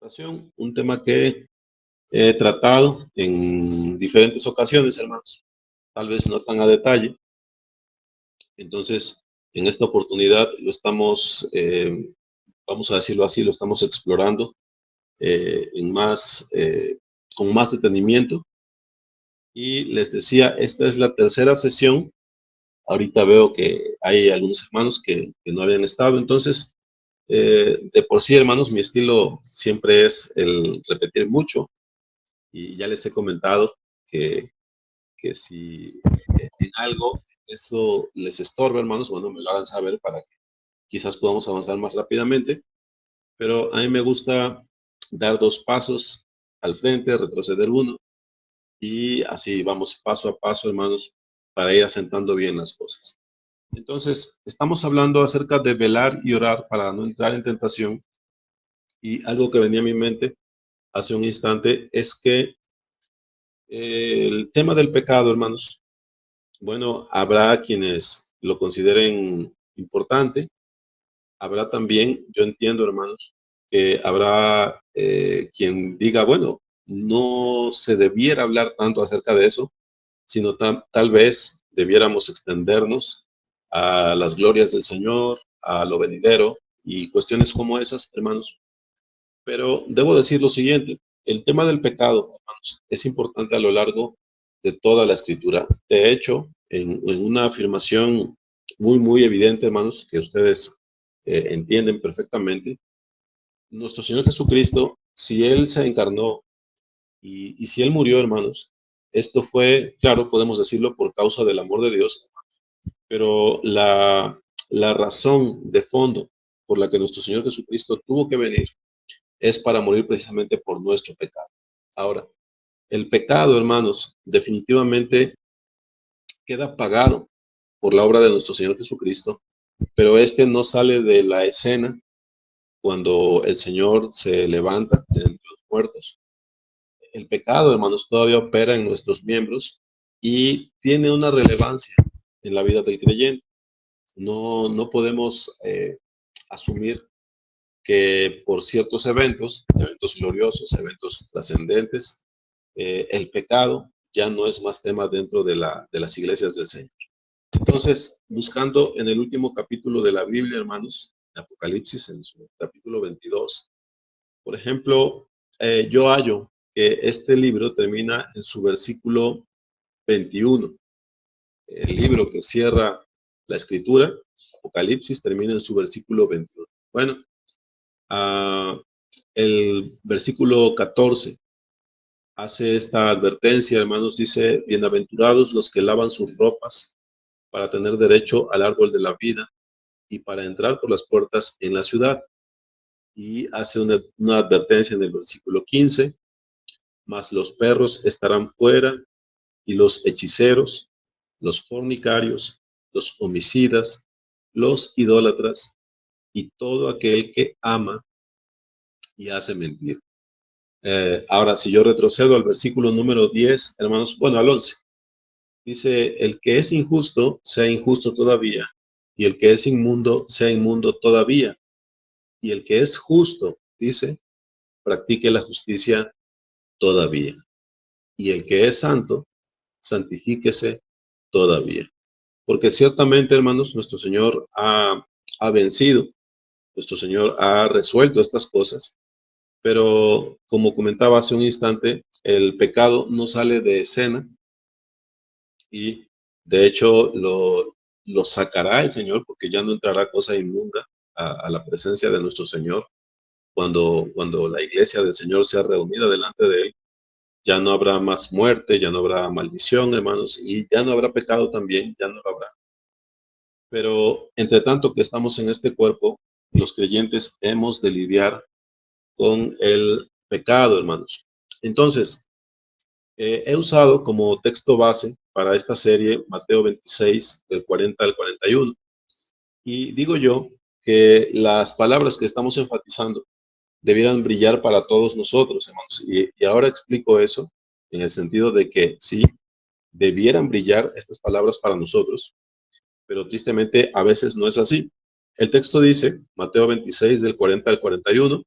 Tentación, un tema que he tratado en diferentes ocasiones, hermanos, tal vez no tan a detalle. Entonces, en esta oportunidad lo estamos, vamos a decirlo así, lo estamos explorando en más, con más detenimiento. Y les decía, esta es la tercera sesión. Ahorita veo que hay algunos hermanos que no habían estado. Entonces, de por sí, hermanos, mi estilo siempre es el repetir mucho. Y ya les he comentado que, que si en algo eso les estorba, hermanos, bueno, me lo hagan saber para que quizás podamos avanzar más rápidamente. Pero a mí me gusta dar dos pasos al frente, retroceder uno, y así vamos paso a paso, hermanos, para ir asentando bien las cosas. Entonces, estamos hablando acerca de velar y orar para no entrar en tentación, y algo que venía a mi mente hace un instante es que el tema del pecado, hermanos, bueno, habrá quienes lo consideren importante, habrá también, yo entiendo, hermanos, que habrá quien diga, bueno, no se debiera hablar tanto acerca de eso, sino tal vez debiéramos extendernos a las glorias del Señor, a lo venidero y cuestiones como esas, hermanos. Pero debo decir lo siguiente, el tema del pecado, hermanos, es importante a lo largo de toda la escritura. De hecho, en una afirmación muy evidente, hermanos, que ustedes entienden perfectamente, nuestro Señor Jesucristo, si Él se encarnó y si Él murió, hermanos, esto fue, claro, podemos decirlo, por causa del amor de Dios, pero la razón de fondo por la que nuestro Señor Jesucristo tuvo que venir es para morir precisamente por nuestro pecado. Ahora, el pecado, hermanos, definitivamente queda pagado por la obra de nuestro Señor Jesucristo, pero este no sale de la escena cuando el Señor se levanta de entre los muertos. El pecado, hermanos, todavía opera en nuestros miembros y tiene una relevancia en la vida del creyente. No podemos asumir que por ciertos eventos, eventos gloriosos, eventos trascendentes, el pecado ya no es más tema dentro de las iglesias del Señor. Entonces, buscando en el último capítulo de la Biblia, hermanos, Apocalipsis, en su capítulo 22, por ejemplo, yo hallo que este libro termina en su versículo 21. El libro que cierra la escritura, Apocalipsis, termina en su versículo 21. Bueno, el versículo 14 hace esta advertencia, hermanos, dice, bienaventurados los que lavan sus ropas para tener derecho al árbol de la vida y para entrar por las puertas en la ciudad. Y hace una advertencia en el versículo 15, mas los perros estarán fuera y los hechiceros, los fornicarios, los homicidas, los idólatras y todo aquel que ama y hace mentir. Ahora, si yo retrocedo al versículo número 10, hermanos, bueno, al 11, dice, el que es injusto, sea injusto todavía, y el que es inmundo, sea inmundo todavía, y el que es justo, dice, practique la justicia todavía, y el que es santo, santifíquese todavía. Porque ciertamente, hermanos, nuestro Señor ha vencido, nuestro Señor ha resuelto estas cosas, pero como comentaba hace un instante, el pecado no sale de escena y de hecho lo sacará el Señor porque ya no entrará cosa inmunda a la presencia de nuestro Señor cuando la iglesia del Señor sea reunida delante de Él. Ya no habrá más muerte, ya no habrá maldición, hermanos, y ya no habrá pecado también, ya no lo habrá. Pero entre tanto que estamos en este cuerpo, los creyentes hemos de lidiar con el pecado, hermanos. Entonces, he usado como texto base para esta serie Mateo 26, del 40 al 41. Y digo yo que las palabras que estamos enfatizando debieran brillar para todos nosotros, hermanos. Y ahora explico eso en el sentido de que sí, debieran brillar estas palabras para nosotros, pero tristemente a veces no es así. El texto dice, Mateo 26, del 40 al 41,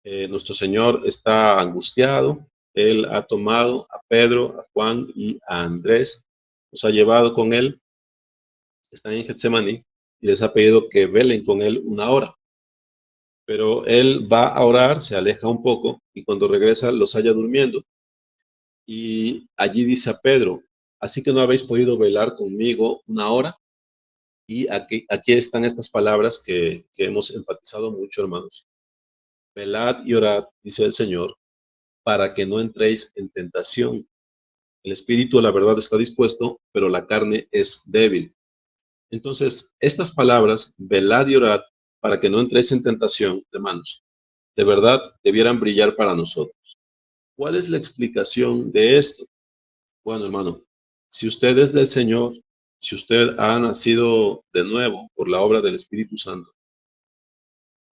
Nuestro Señor está angustiado. Él ha tomado a Pedro, a Juan y a Andrés, los ha llevado con él, están en Getsemaní y les ha pedido que velen con él una hora. Pero él va a orar, se aleja un poco y cuando regresa los halla durmiendo. Y allí dice a Pedro, así que no habéis podido velar conmigo una hora. Y aquí están estas palabras que hemos enfatizado mucho, hermanos. Velad y orad, dice el Señor, para que no entréis en tentación. El espíritu, la verdad, está dispuesto, pero la carne es débil. Entonces, estas palabras, velad y orad, para que no entréis en tentación, hermanos, de verdad debieran brillar para nosotros. ¿Cuál es la explicación de esto? Bueno, hermano, si usted es del Señor, si usted ha nacido de nuevo por la obra del Espíritu Santo,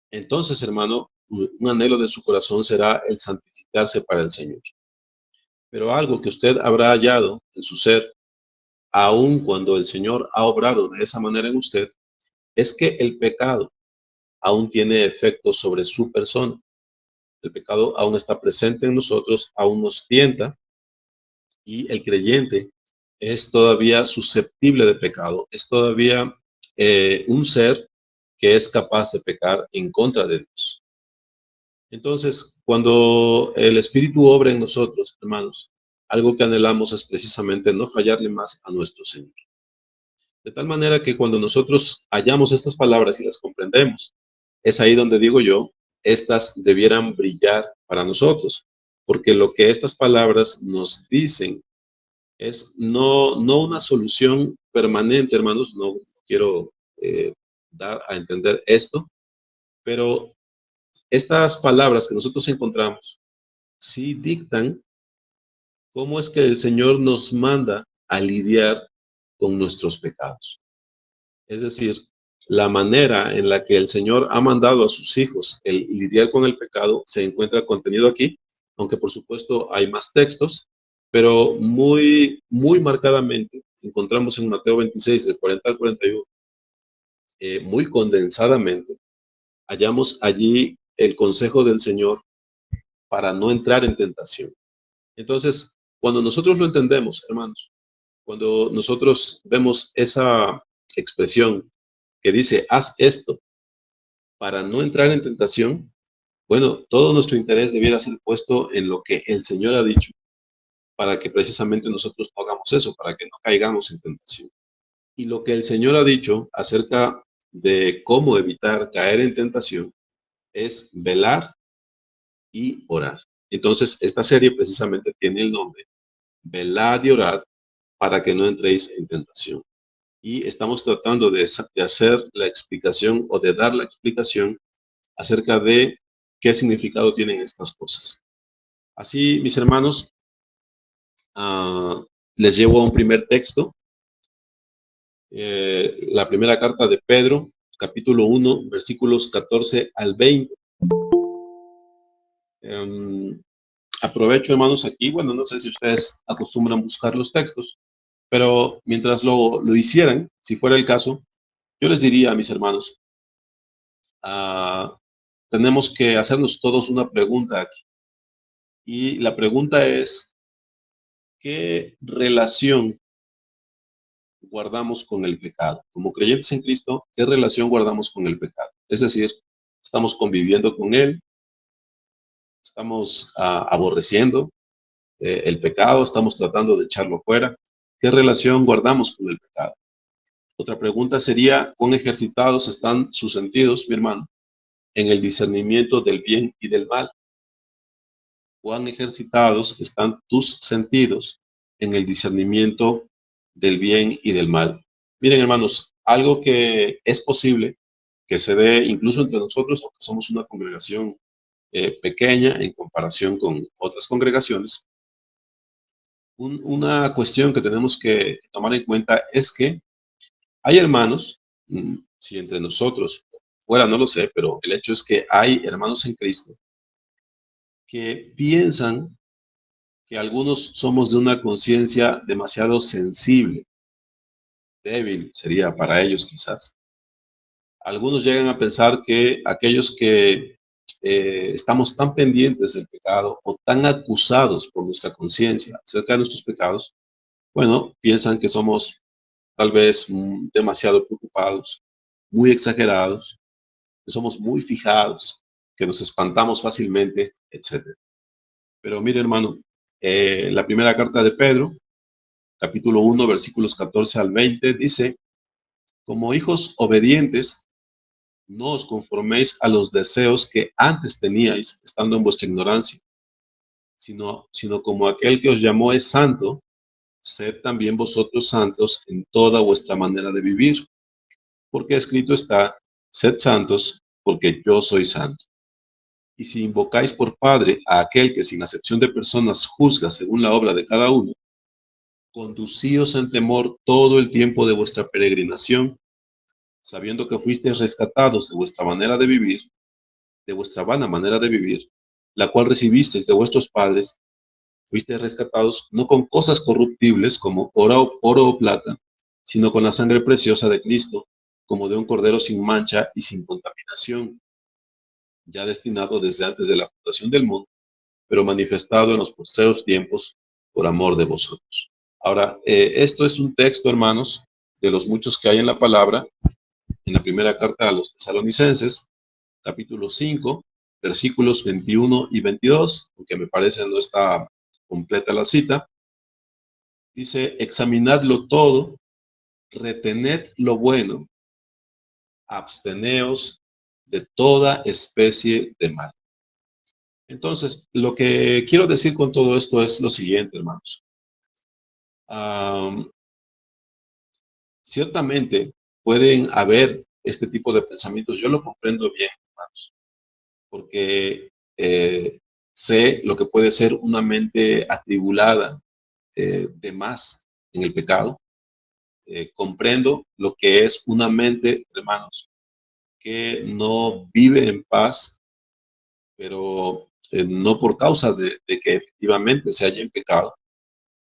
entonces, hermano, un anhelo de su corazón será el santificarse para el Señor. Pero algo que usted habrá hallado en su ser, aun cuando el Señor ha obrado de esa manera en usted, es que el pecado aún tiene efectos sobre su persona. El pecado aún está presente en nosotros, aún nos tienta y el creyente es todavía susceptible de pecado, es todavía un ser que es capaz de pecar en contra de Dios. Entonces, cuando el Espíritu obra en nosotros, hermanos, algo que anhelamos es precisamente no fallarle más a nuestro Señor. De tal manera que cuando nosotros hallamos estas palabras y las comprendemos, es ahí donde digo yo, estas debieran brillar para nosotros, porque lo que estas palabras nos dicen es no una solución permanente, hermanos, no quiero dar a entender esto, pero estas palabras que nosotros encontramos sí dictan cómo es que el Señor nos manda a lidiar con nuestros pecados. Es decir, la manera en la que el Señor ha mandado a sus hijos el lidiar con el pecado se encuentra contenido aquí, aunque por supuesto hay más textos, pero muy marcadamente encontramos en Mateo 26, del 40 al 41, muy condensadamente, hallamos allí el consejo del Señor para no entrar en tentación. Entonces, cuando nosotros lo entendemos, hermanos, cuando nosotros vemos esa expresión que dice, haz esto para no entrar en tentación, bueno, todo nuestro interés debiera ser puesto en lo que el Señor ha dicho, para que precisamente nosotros no hagamos eso, para que no caigamos en tentación. Y lo que el Señor ha dicho acerca de cómo evitar caer en tentación es velar y orar. Entonces, esta serie precisamente tiene el nombre, velad y orad para que no entréis en tentación. Y estamos tratando de hacer la explicación o de dar la explicación acerca de qué significado tienen estas cosas. Así, mis hermanos, les llevo a un primer texto, la primera carta de Pedro, capítulo 1, versículos 14 al 20. Aprovecho, hermanos, aquí, bueno, no sé si ustedes acostumbran buscar los textos, pero mientras lo hicieran, si fuera el caso, yo les diría a mis hermanos, tenemos que hacernos todos una pregunta aquí. Y la pregunta es, ¿qué relación guardamos con el pecado? Como creyentes en Cristo, ¿qué relación guardamos con el pecado? Es decir, ¿estamos conviviendo con él? ¿Estamos aborreciendo el pecado? ¿Estamos tratando de echarlo fuera? ¿Qué relación guardamos con el pecado? Otra pregunta sería, ¿cuán ejercitados están sus sentidos, mi hermano, en el discernimiento del bien y del mal? ¿Cuán ejercitados están tus sentidos en el discernimiento del bien y del mal? Miren, hermanos, algo que es posible que se dé incluso entre nosotros, aunque somos una congregación pequeña en comparación con otras congregaciones, una cuestión que tenemos que tomar en cuenta es que hay hermanos, si entre nosotros, fuera no lo sé, pero el hecho es que hay hermanos en Cristo que piensan que algunos somos de una conciencia demasiado sensible, débil sería para ellos quizás. Algunos llegan a pensar que aquellos que estamos tan pendientes del pecado o tan acusados por nuestra conciencia acerca de nuestros pecados, bueno, piensan que somos tal vez demasiado preocupados, muy exagerados, que somos muy fijados, que nos espantamos fácilmente, etcétera. Pero mire, hermano, la primera carta de Pedro, capítulo 1, versículos 14 al 20, dice: como hijos obedientes, no os conforméis a los deseos que antes teníais, estando en vuestra ignorancia, sino como aquel que os llamó es santo, sed también vosotros santos en toda vuestra manera de vivir, porque escrito está: sed santos, porque yo soy santo. Y si invocáis por Padre a aquel que sin acepción de personas juzga según la obra de cada uno, conducíos en temor todo el tiempo de vuestra peregrinación, sabiendo que fuisteis rescatados de vuestra manera de vivir, de vuestra vana manera de vivir, la cual recibisteis de vuestros padres, fuisteis rescatados no con cosas corruptibles como oro o plata, sino con la sangre preciosa de Cristo, como de un cordero sin mancha y sin contaminación, ya destinado desde antes de la fundación del mundo, pero manifestado en los postreros tiempos por amor de vosotros. Ahora, esto es un texto, hermanos, de los muchos que hay en la palabra, en la primera carta a los tesalonicenses, capítulo 5, versículos 21 y 22, porque me parece no está completa la cita. Dice: examinadlo todo, retened lo bueno, absteneos de toda especie de mal. Entonces, lo que quiero decir con todo esto es lo siguiente, hermanos. Ciertamente pueden haber este tipo de pensamientos. Yo lo comprendo bien, hermanos, porque sé lo que puede ser una mente atribulada de más en el pecado. Comprendo lo que es una mente, hermanos, que no vive en paz, pero no por causa de que efectivamente se haya en pecado,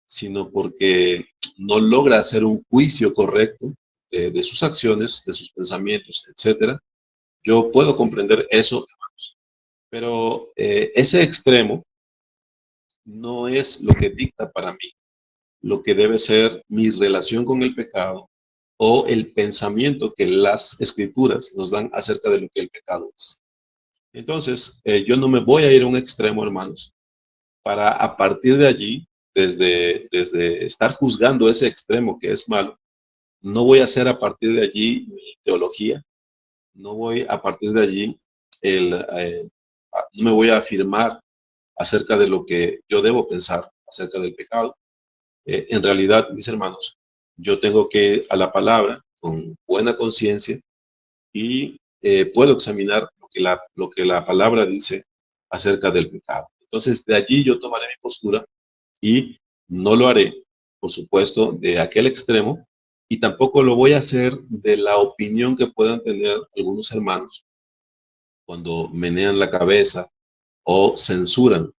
sino porque no logra hacer un juicio correcto de sus acciones, de sus pensamientos, etcétera. Yo puedo comprender eso, pero ese extremo no es lo que dicta para mí lo que debe ser mi relación con el pecado o el pensamiento que las escrituras nos dan acerca de lo que el pecado es. Entonces, yo no me voy a ir a un extremo, hermanos, para a partir de allí, desde estar juzgando ese extremo que es malo, no voy a hacer a partir de allí mi teología, no voy a partir de allí, no me voy a afirmar acerca de lo que yo debo pensar acerca del pecado. En realidad, mis hermanos, yo tengo que ir a la palabra con buena conciencia y puedo examinar lo que la palabra dice acerca del pecado. Entonces, de allí yo tomaré mi postura y no lo haré, por supuesto, de aquel extremo, y tampoco lo voy a hacer de la opinión que puedan tener algunos hermanos cuando menean la cabeza o censuran,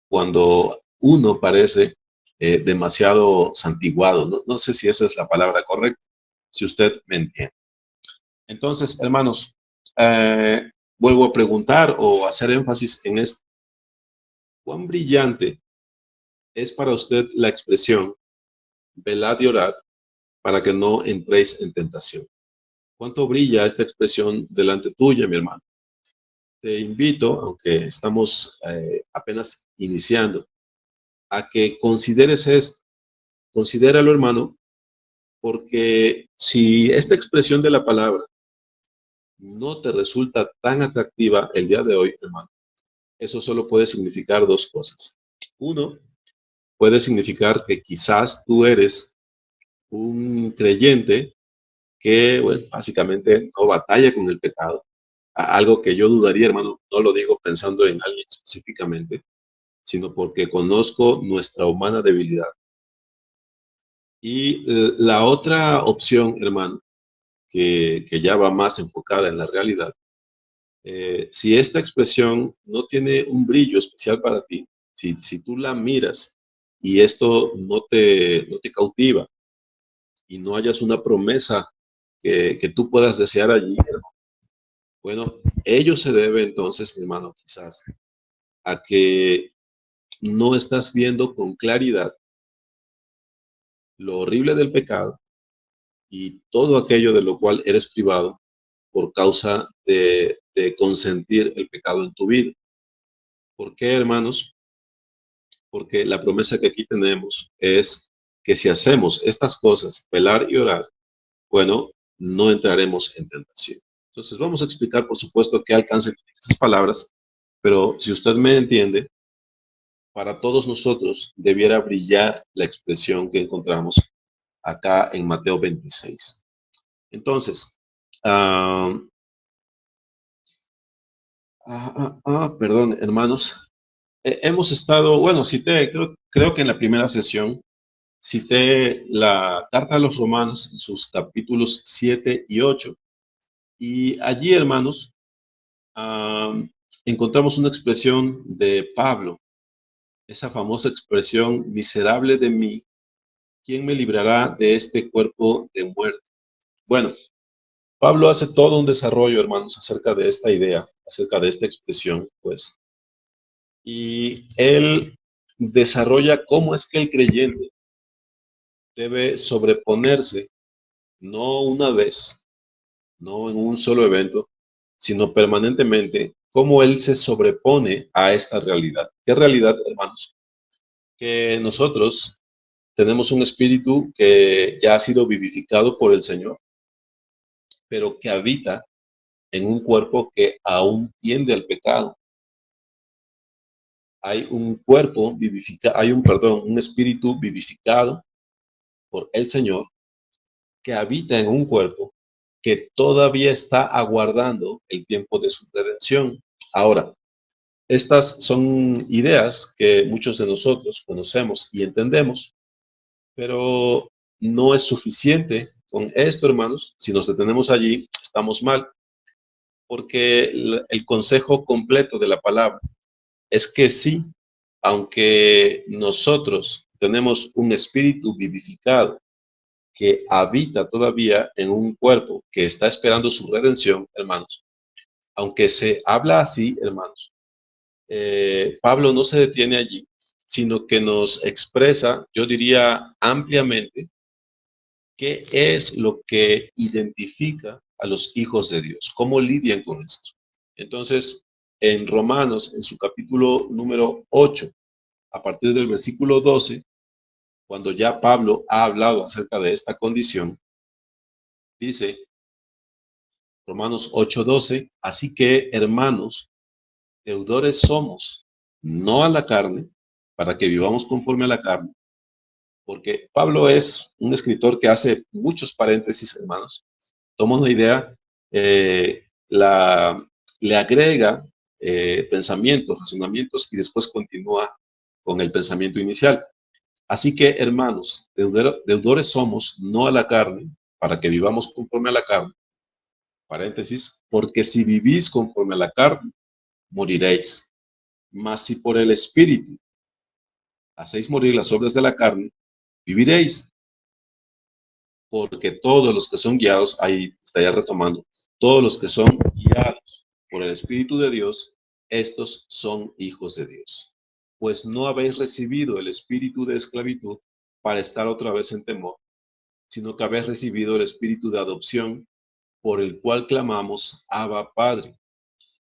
cuando uno parece demasiado santiguado. No sé si esa es la palabra correcta, si usted me entiende. Entonces, hermanos, vuelvo a preguntar o hacer énfasis en esto. ¿Cuán brillante es para usted la expresión velad y orad para que no entréis en tentación? ¿Cuánto brilla esta expresión delante tuya, mi hermano? Te invito, aunque estamos apenas iniciando, a que consideres esto. Considéralo, hermano, porque si esta expresión de la palabra no te resulta tan atractiva el día de hoy, hermano, eso solo puede significar dos cosas. Uno, puede significar que quizás tú eres un creyente que, bueno, básicamente no batalla con el pecado. Algo que yo dudaría, hermano, no lo digo pensando en alguien específicamente, sino porque conozco nuestra humana debilidad. Y la otra opción, hermano, que ya va más enfocada en la realidad, si esta expresión no tiene un brillo especial para ti, si tú la miras y esto no te cautiva y no hayas una promesa que tú puedas desear allí, bueno, Ello se debe entonces, mi hermano, quizás a que no estás viendo con claridad lo horrible del pecado y todo aquello de lo cual eres privado por causa de consentir el pecado en tu vida. ¿Por qué, hermanos? Porque la promesa que aquí tenemos es que si hacemos estas cosas, velar y orar, bueno, no entraremos en tentación. Entonces vamos a explicar, por supuesto, qué alcance tienen esas palabras, pero si usted me entiende, para todos nosotros debiera brillar la expresión que encontramos acá en Mateo 26. Entonces, ah, perdón, hermanos, hemos estado, bueno, cité, creo que en la primera sesión cité la carta a los Romanos en sus capítulos 7 y 8. Y allí, hermanos, ah, encontramos una expresión de Pablo, esa famosa expresión, miserable de mí, ¿quién me librará de este cuerpo de muerte? Bueno, Pablo hace todo un desarrollo, hermanos, acerca de esta idea, acerca de esta expresión, pues, y él desarrolla cómo es que el creyente debe sobreponerse, no una vez, no en un solo evento, sino permanentemente, cómo él se sobrepone a esta realidad. ¿Qué realidad, hermanos? Que nosotros tenemos un espíritu que ya ha sido vivificado por el Señor, pero que habita en un cuerpo que aún tiende al pecado. Hay un cuerpo vivificado, un espíritu vivificado por el Señor que habita en un cuerpo que todavía está aguardando el tiempo de su redención. Ahora, estas son ideas que muchos de nosotros conocemos y entendemos, pero no es suficiente con esto, hermanos. Si nos detenemos allí, estamos mal, porque el consejo completo de la palabra es que sí, aunque nosotros tenemos un espíritu vivificado que habita todavía en un cuerpo que está esperando su redención, hermanos, aunque se habla así, hermanos, Pablo no se detiene allí, sino que nos expresa, yo diría ampliamente, qué es lo que identifica a los hijos de Dios, cómo lidian con esto. Entonces, en Romanos, en su capítulo número 8, a partir del versículo 12, cuando ya Pablo ha hablado acerca de esta condición, dice Romanos 8:12, así que hermanos, deudores somos, no a la carne, para que vivamos conforme a la carne, porque Pablo es un escritor que hace muchos paréntesis, hermanos, toma una idea, le agrega pensamientos, razonamientos y después continúa con el pensamiento inicial. Así que, hermanos, deudores somos, no a la carne, para que vivamos conforme a la carne, paréntesis, porque si vivís conforme a la carne, moriréis. Mas si por el Espíritu hacéis morir las obras de la carne, viviréis. Porque todos los que son guiados, ahí estaría retomando, todos los que son guiados por el Espíritu de Dios, estos son hijos de Dios. Pues no habéis recibido el espíritu de esclavitud para estar otra vez en temor, sino que habéis recibido el espíritu de adopción, por el cual clamamos, Abba, Padre.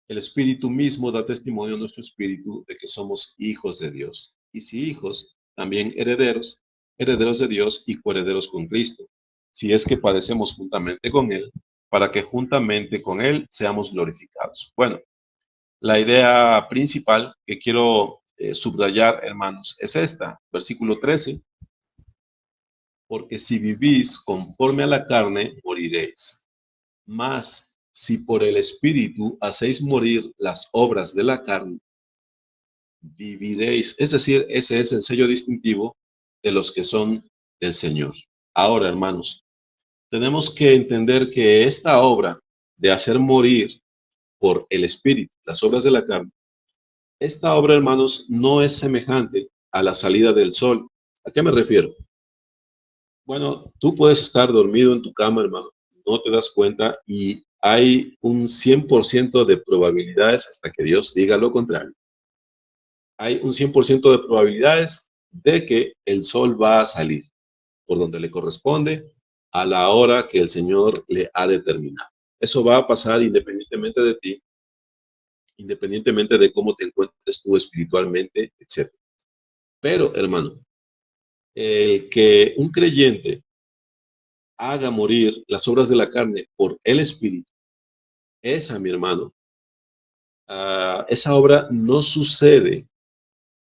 El Espíritu mismo da testimonio a nuestro espíritu de que somos hijos de Dios. Y si hijos, también herederos, herederos de Dios y coherederos con Cristo, si es que padecemos juntamente con Él, para que juntamente con Él seamos glorificados. Bueno, la idea principal que quiero subrayar, hermanos, es esta, versículo 13, porque si vivís conforme a la carne, moriréis. Mas si por el Espíritu hacéis morir las obras de la carne, viviréis. Es decir, ese es el sello distintivo de los que son del Señor. Ahora, hermanos, tenemos que entender que esta obra de hacer morir por el Espíritu las obras de la carne, esta obra, hermanos, no es semejante a la salida del sol. ¿A qué me refiero? Bueno, tú puedes estar dormido en tu cama, hermano, no te das cuenta y hay un 100% de probabilidades, hasta que Dios diga lo contrario, hay un 100% de probabilidades de que el sol va a salir por donde le corresponde a la hora que el Señor le ha determinado. Eso va a pasar independientemente de ti, independientemente de cómo te encuentres tú espiritualmente, etc. Pero, hermano, el que un creyente haga morir las obras de la carne por el Espíritu, esa, mi hermano, esa obra no sucede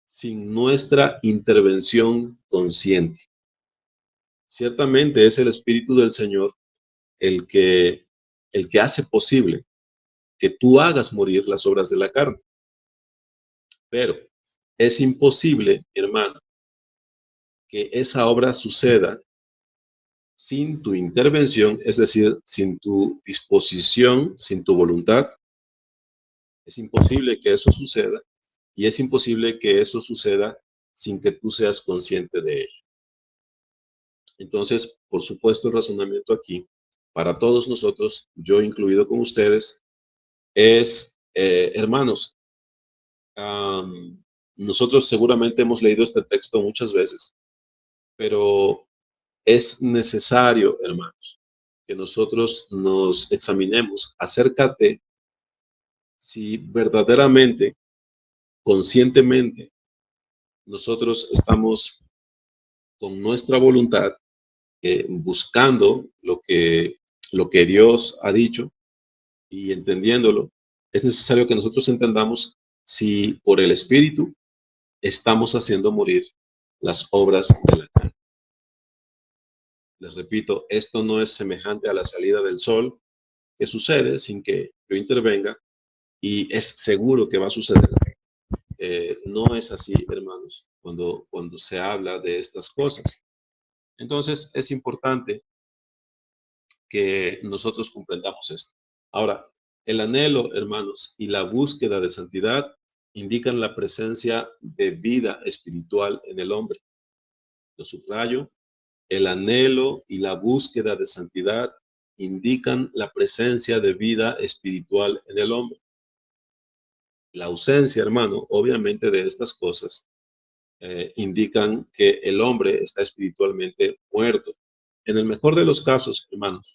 sin nuestra intervención consciente. Ciertamente es el Espíritu del Señor el que, el que hace posible que tú hagas morir las obras de la carne. Pero es imposible, hermano, que esa obra suceda sin tu intervención, es decir, sin tu disposición, sin tu voluntad. Es imposible que eso suceda y es imposible que eso suceda sin que tú seas consciente de ello. Entonces, por supuesto, el razonamiento aquí, para todos nosotros, yo incluido con ustedes, es, hermanos, nosotros seguramente hemos leído este texto muchas veces, pero es necesario, hermanos, que nosotros nos examinemos acerca de si verdaderamente, conscientemente, nosotros estamos con nuestra voluntad buscando lo que Dios ha dicho y entendiéndolo. Es necesario que nosotros entendamos si por el Espíritu estamos haciendo morir las obras de la carne. Les repito, esto no es semejante a la salida del sol que sucede sin que yo intervenga y es seguro que va a suceder. No es así, hermanos, cuando se habla de estas cosas. Entonces, es importante que nosotros comprendamos esto. Ahora, el anhelo, hermanos, y la búsqueda de santidad indican la presencia de vida espiritual en el hombre. Lo subrayo, el anhelo y la búsqueda de santidad indican la presencia de vida espiritual en el hombre. La ausencia, hermano, obviamente de estas cosas indican que el hombre está espiritualmente muerto. En el mejor de los casos, hermanos,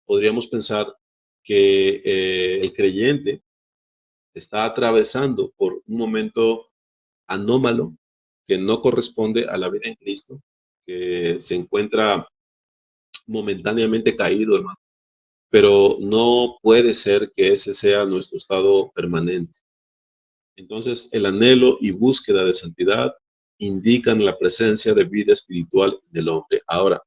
podríamos pensar que el creyente está atravesando por un momento anómalo que no corresponde a la vida en Cristo, que se encuentra momentáneamente caído, hermano, pero no puede ser que ese sea nuestro estado permanente. Entonces, el anhelo y búsqueda de santidad indican la presencia de vida espiritual del hombre. Ahora,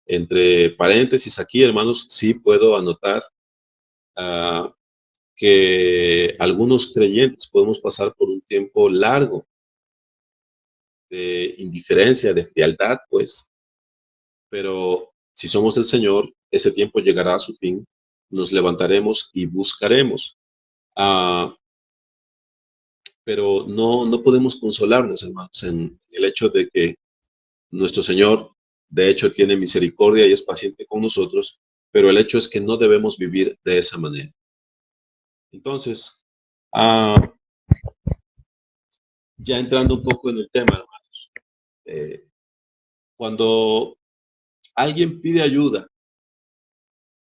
entre paréntesis aquí, hermanos, sí puedo anotar uh, que algunos creyentes podemos pasar por un tiempo largo de indiferencia, de frialdad, pues, pero si somos el Señor, ese tiempo llegará a su fin, nos levantaremos y buscaremos. Uh, pero no podemos consolarnos, hermanos, en el hecho de que nuestro Señor, de hecho, tiene misericordia y es paciente con nosotros, pero el hecho es que no debemos vivir de esa manera. Entonces, ya entrando un poco en el tema, hermanos, cuando alguien pide ayuda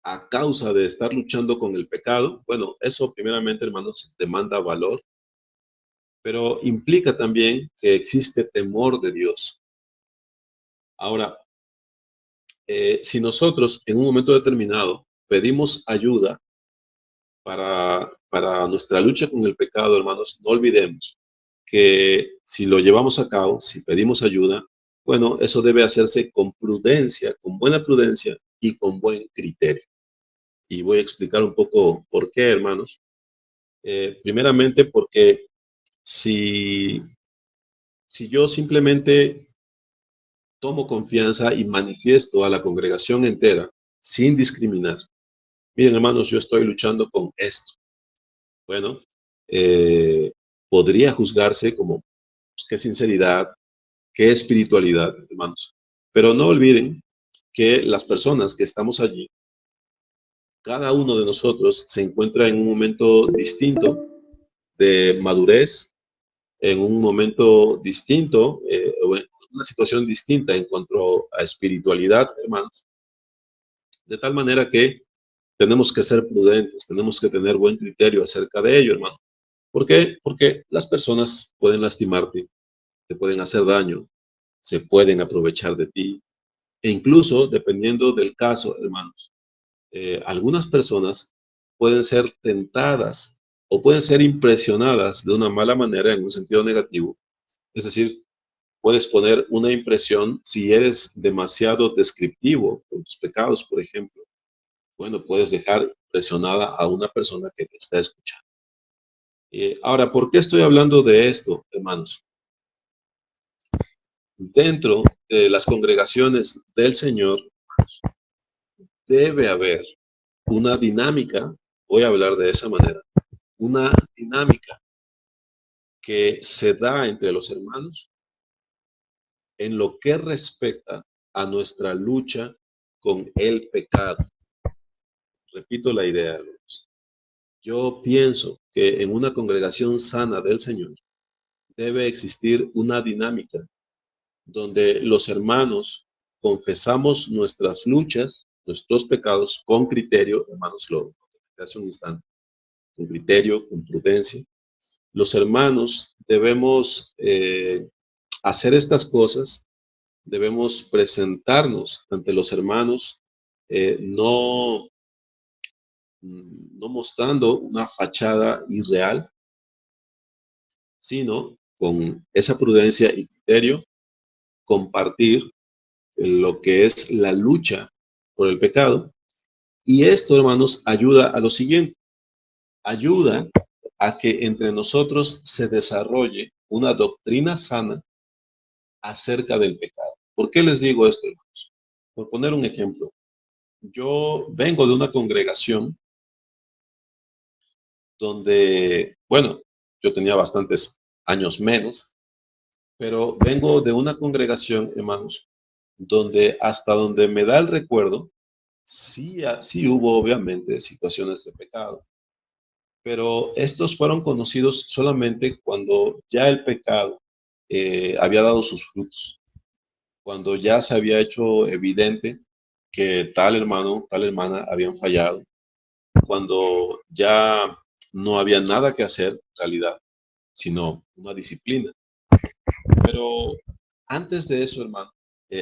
a causa de estar luchando con el pecado, bueno, eso primeramente, hermanos, demanda valor, pero implica también que existe temor de Dios. Ahora, si nosotros en un momento determinado pedimos ayuda para nuestra lucha con el pecado, hermanos, no olvidemos que si lo llevamos a cabo, si pedimos ayuda, bueno, eso debe hacerse con prudencia, con buena prudencia y con buen criterio. Y voy a explicar un poco por qué, hermanos. Primeramente porque si, si yo simplemente tomo confianza y manifiesto a la congregación entera sin discriminar, miren, hermanos, yo estoy luchando con esto. Bueno, eh, podría juzgarse como pues, qué sinceridad, qué espiritualidad, hermanos. Pero no olviden que las personas que estamos allí, cada uno de nosotros se encuentra en un momento distinto de madurez, en un momento distinto, o en una situación distinta en cuanto a espiritualidad, hermanos, de tal manera que tenemos que ser prudentes, tenemos que tener buen criterio acerca de ello, hermano. ¿Por qué? Porque las personas pueden lastimarte, te pueden hacer daño, se pueden aprovechar de ti, e incluso, dependiendo del caso, hermanos, algunas personas pueden ser tentadas o pueden ser impresionadas de una mala manera en un sentido negativo. Es decir, puedes poner una impresión si eres demasiado descriptivo con tus pecados, por ejemplo. Bueno, puedes dejar impresionada a una persona que te está escuchando. Ahora, ¿por qué estoy hablando de esto, hermanos? Dentro de las congregaciones del Señor debe haber una dinámica, voy a hablar de esa manera, una dinámica que se da entre los hermanos en lo que respecta a nuestra lucha con el pecado. Repito la idea, hermanos. Yo pienso que en una congregación sana del Señor debe existir una dinámica donde los hermanos confesamos nuestras luchas, nuestros pecados con criterio, hermanos, lo hace un instante, con criterio, con prudencia. Los hermanos debemos hacer estas cosas, debemos presentarnos ante los hermanos, no, no mostrando una fachada irreal, sino con esa prudencia y criterio, compartir lo que es la lucha por el pecado. Y esto, hermanos, ayuda a lo siguiente, ayuda a que entre nosotros se desarrolle una doctrina sana acerca del pecado. ¿Por qué les digo esto, hermanos? Por poner un ejemplo, yo vengo de una congregación donde, bueno, yo tenía bastantes años menos, pero vengo de una congregación, hermanos, donde hasta donde me da el recuerdo, sí, sí hubo obviamente situaciones de pecado, pero estos fueron conocidos solamente cuando ya el pecado había dado sus frutos, cuando ya se había hecho evidente que tal hermano, tal hermana habían fallado, cuando ya no había nada que hacer en realidad, sino una disciplina. Pero antes de eso, hermano,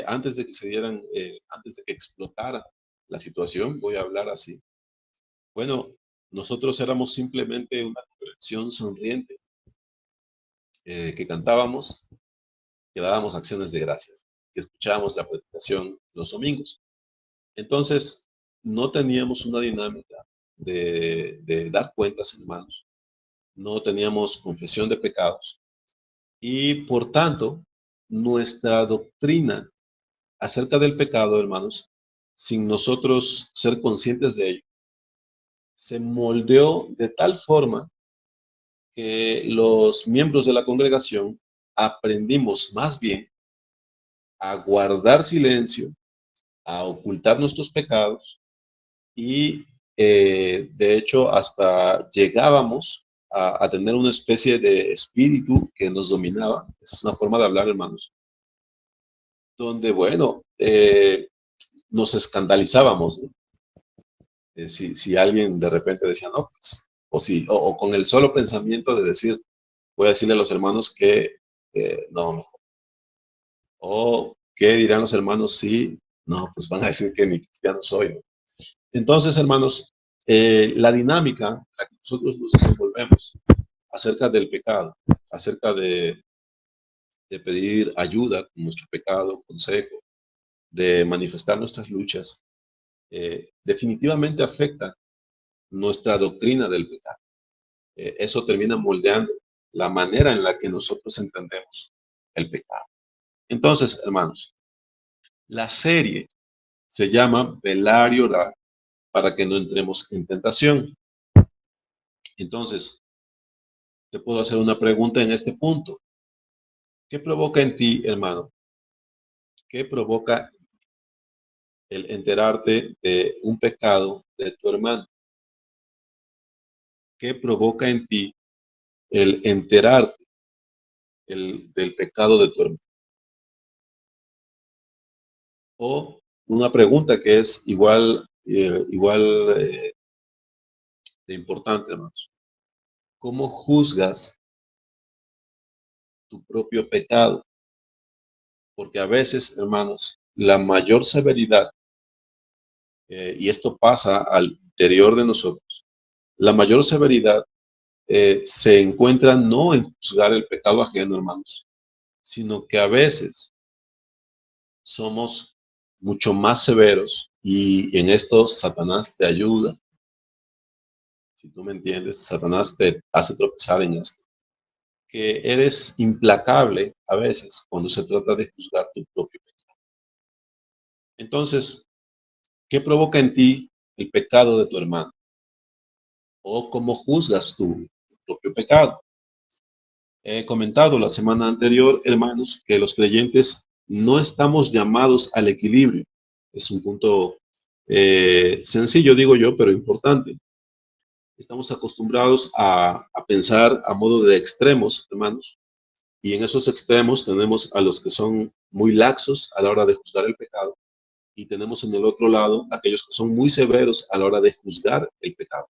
antes de que se dieran, antes de que explotara la situación, voy a hablar así. Bueno, nosotros éramos simplemente una congregación sonriente, que cantábamos, que dábamos acciones de gracias, que escuchábamos la predicación los domingos. Entonces, no teníamos una dinámica de dar cuentas, hermanos. No teníamos confesión de pecados. Y por tanto, nuestra doctrina acerca del pecado, hermanos, sin nosotros ser conscientes de ello, se moldeó de tal forma que los miembros de la congregación aprendimos más bien a guardar silencio, a ocultar nuestros pecados y de hecho hasta llegábamos a tener una especie de espíritu que nos dominaba. Es una forma de hablar, hermanos, donde, bueno, nos escandalizábamos, ¿no? Si alguien de repente decía, no, pues, o con el solo pensamiento de decir, voy a decirle a los hermanos que no, o qué dirán los hermanos si, no, pues van a decir que ni cristiano soy, ¿no? Entonces, hermanos, la dinámica en la que nosotros nos desenvolvemos acerca del pecado, acerca de pedir ayuda con nuestro pecado, consejo, de manifestar nuestras luchas, definitivamente afecta nuestra doctrina del pecado. Eso termina moldeando la manera en la que nosotros entendemos el pecado. Entonces, hermanos, la serie se llama Velar y orar para que no entremos en tentación. Entonces, te puedo hacer una pregunta en este punto. ¿Qué provoca en ti, hermano? ¿Qué provoca el enterarte de un pecado de tu hermano? ¿Qué provoca en ti el enterarte del pecado de tu hermano? O una pregunta que es igual de importante, hermanos. ¿Cómo juzgas tu propio pecado? Porque a veces, hermanos, la mayor severidad, y esto pasa al interior de nosotros, la mayor severidad se encuentra no en juzgar el pecado ajeno, hermanos, sino que a veces somos mucho más severos y en esto Satanás te ayuda. Si tú me entiendes, Satanás te hace tropezar en esto, que eres implacable a veces cuando se trata de juzgar tu propio pecado. Entonces, ¿qué provoca en ti el pecado de tu hermano? ¿O cómo juzgas tu propio pecado? He comentado la semana anterior, hermanos, que los creyentes no estamos llamados al equilibrio. Es un punto sencillo, digo yo, pero importante. Estamos acostumbrados a pensar a modo de extremos, hermanos, y en esos extremos tenemos a los que son muy laxos a la hora de juzgar el pecado y tenemos en el otro lado aquellos que son muy severos a la hora de juzgar el pecado.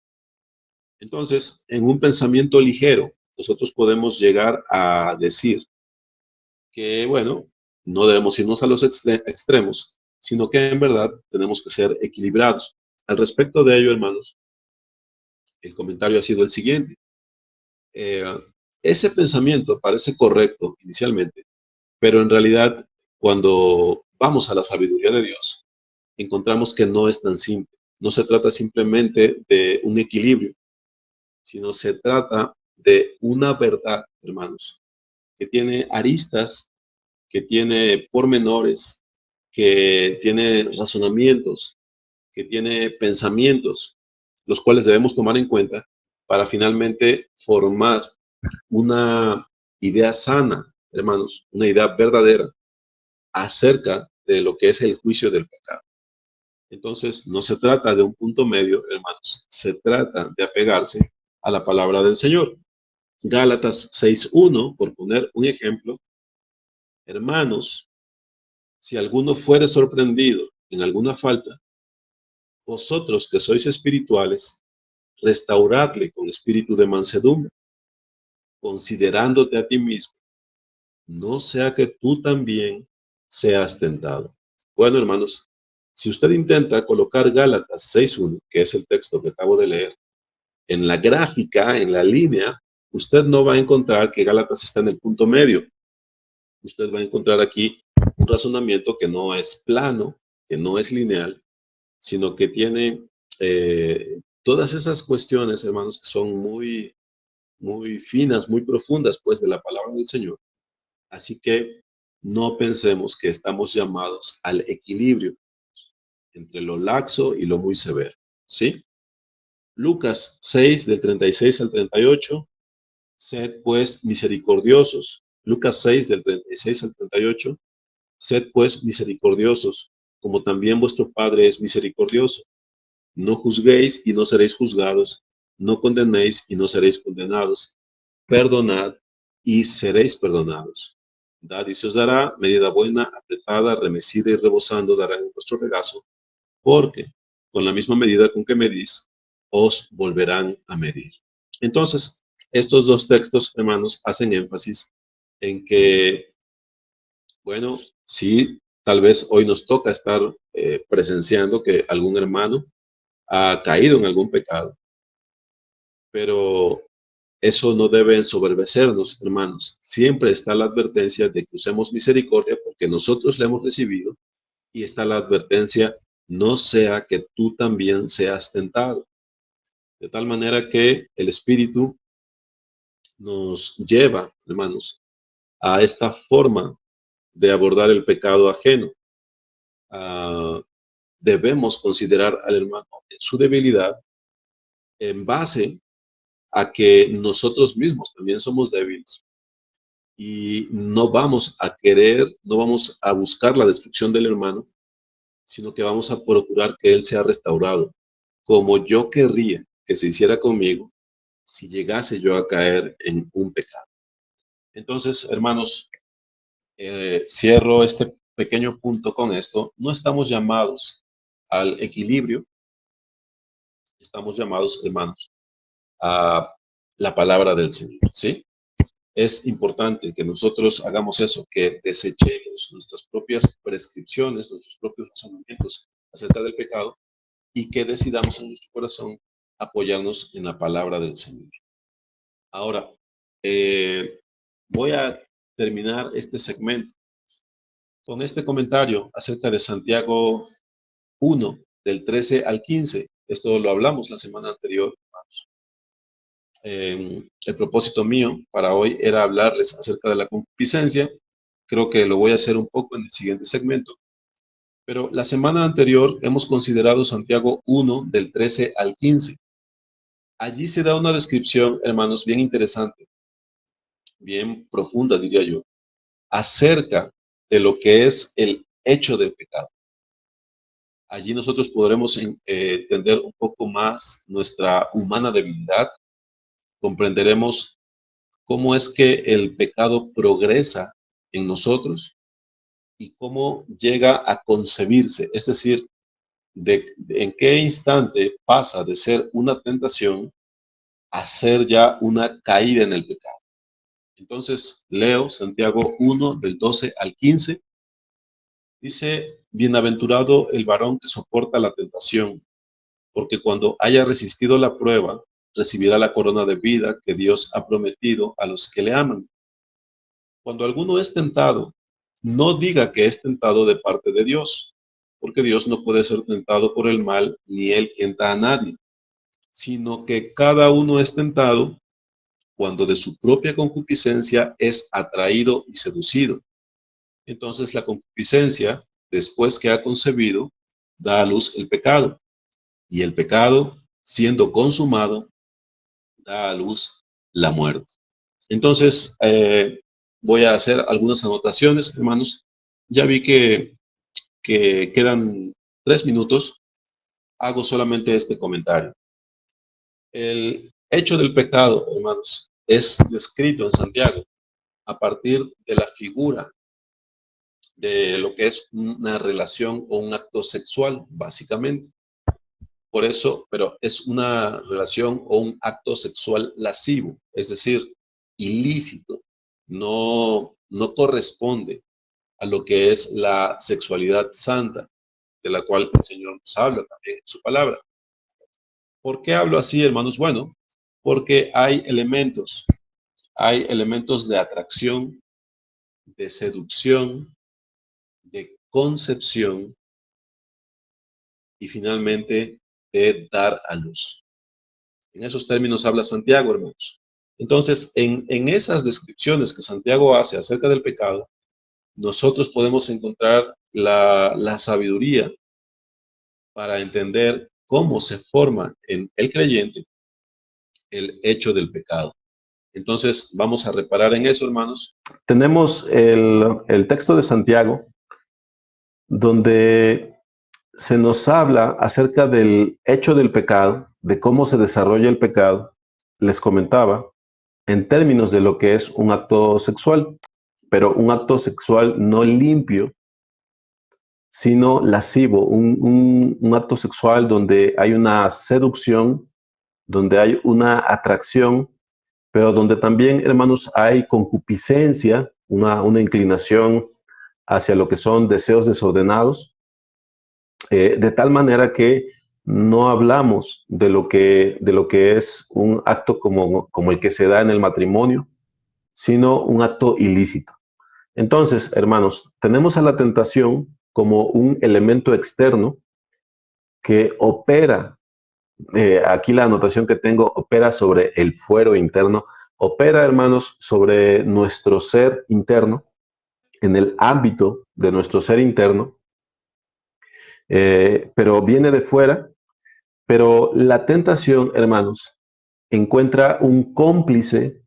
Entonces, en un pensamiento ligero, nosotros podemos llegar a decir que, bueno, no debemos irnos a los extremos, sino que en verdad tenemos que ser equilibrados. Al respecto de ello, hermanos, el comentario ha sido el siguiente. Eh, Ese pensamiento parece correcto inicialmente, pero en realidad, cuando vamos a la sabiduría de Dios, encontramos que no es tan simple. No se trata simplemente de un equilibrio, sino se trata de una verdad, hermanos, que tiene aristas, que tiene pormenores, que tiene razonamientos, que tiene pensamientos, los cuales debemos tomar en cuenta para finalmente formar una idea sana, hermanos, una idea verdadera acerca de lo que es el juicio del pecado. Entonces, no se trata de un punto medio, hermanos, se trata de apegarse a la palabra del Señor. Gálatas 6:1, por poner un ejemplo, hermanos, si alguno fuere sorprendido en alguna falta, vosotros que sois espirituales, restauradle con espíritu de mansedumbre, considerándote a ti mismo, no sea que tú también seas tentado. Bueno, hermanos, si usted intenta colocar Gálatas 6:1, que es el texto que acabo de leer, en la gráfica, en la línea, usted no va a encontrar que Gálatas está en el punto medio. Usted va a encontrar aquí un razonamiento que no es plano, que no es lineal, sino que tiene todas esas cuestiones, hermanos, que son muy finas, muy profundas, pues, de la palabra del Señor. Así que no pensemos que estamos llamados al equilibrio entre lo laxo y lo muy severo, ¿sí? Lucas 6, del 36 al 38, sed pues misericordiosos. Lucas 6, del 36 al 38, sed pues misericordiosos, como también vuestro Padre es misericordioso. No juzguéis y no seréis juzgados, no condenéis y no seréis condenados. Perdonad y seréis perdonados. Dad y se os dará, medida buena, apretada, remecida y rebosando dará en vuestro regazo, porque con la misma medida con que medís, os volverán a medir. Entonces, estos dos textos, hermanos, hacen énfasis en que, bueno, sí, tal vez hoy nos toca estar presenciando que algún hermano ha caído en algún pecado, pero eso no debe ensoberbecernos, hermanos. Siempre está la advertencia de que usemos misericordia porque nosotros la hemos recibido y está la advertencia, no sea que tú también seas tentado. De tal manera que el Espíritu nos lleva, hermanos, a esta forma de abordar el pecado ajeno. Ah, debemos considerar al hermano en su debilidad en base a que nosotros mismos también somos débiles y no vamos a querer, no vamos a buscar la destrucción del hermano, sino que vamos a procurar que Él sea restaurado, como yo querría que se hiciera conmigo si llegase yo a caer en un pecado. Entonces, hermanos, cierro este pequeño punto con esto. No estamos llamados al equilibrio, estamos llamados, hermanos, a la palabra del Señor, ¿sí? Es importante que nosotros hagamos eso, que desechemos nuestras propias prescripciones, nuestros propios razonamientos acerca del pecado y que decidamos en nuestro corazón apoyarnos en la palabra del Señor. Ahora, voy a terminar este segmento con este comentario acerca de Santiago 1, del 13 al 15. Esto lo hablamos la semana anterior. El propósito mío para hoy era hablarles acerca de la concupiscencia. Creo que lo voy a hacer un poco en el siguiente segmento. Pero la semana anterior hemos considerado Santiago 1, del 13 al 15. Allí se da una descripción, hermanos, bien interesante, bien profunda, diría yo, acerca de lo que es el hecho del pecado. Allí nosotros podremos entender un poco más nuestra humana debilidad, comprenderemos cómo es que el pecado progresa en nosotros y cómo llega a concebirse, es decir, en qué instante pasa de ser una tentación a ser ya una caída en el pecado. Entonces, leo Santiago 1, del 12 al 15. Dice, bienaventurado el varón que soporta la tentación, porque cuando haya resistido la prueba, recibirá la corona de vida que Dios ha prometido a los que le aman. Cuando alguno es tentado, no diga que es tentado de parte de Dios, porque Dios no puede ser tentado por el mal, ni él tienta a nadie, sino que cada uno es tentado cuando de su propia concupiscencia es atraído y seducido. Entonces la concupiscencia, después que ha concebido, da a luz el pecado, y el pecado, siendo consumado, da a luz la muerte. Entonces, voy a hacer algunas anotaciones, hermanos. Ya vi que quedan 3 minutos. Hago solamente este comentario. El hecho del pecado, hermanos, es descrito en Santiago a partir de la figura de lo que es una relación o un acto sexual, básicamente. Por eso, pero es una relación o un acto sexual lascivo, es decir, ilícito, no corresponde a lo que es la sexualidad santa, de la cual el Señor nos habla también en su palabra. ¿Por qué hablo así, hermanos? Bueno, porque hay elementos de atracción, de seducción, de concepción y finalmente de dar a luz. En esos términos habla Santiago, hermanos. Entonces, en esas descripciones que Santiago hace acerca del pecado, nosotros podemos encontrar la sabiduría para entender cómo se forma en el creyente el hecho del pecado. Entonces, vamos a reparar en eso, hermanos. Tenemos el texto de Santiago, donde se nos habla acerca del hecho del pecado, de cómo se desarrolla el pecado. Les comentaba en términos de lo que es un acto sexual, pero un acto sexual no limpio, sino lascivo, un acto sexual donde hay una seducción, donde hay una atracción, pero donde también, hermanos, hay concupiscencia, una inclinación hacia lo que son deseos desordenados, de tal manera que no hablamos de lo que es un acto como el que se da en el matrimonio, sino un acto ilícito. Entonces, hermanos, tenemos a la tentación como un elemento externo que opera, aquí la anotación que tengo, opera sobre el fuero interno, opera, hermanos, sobre nuestro ser interno, en el ámbito de nuestro ser interno, pero viene de fuera, pero la tentación, hermanos, encuentra un cómplice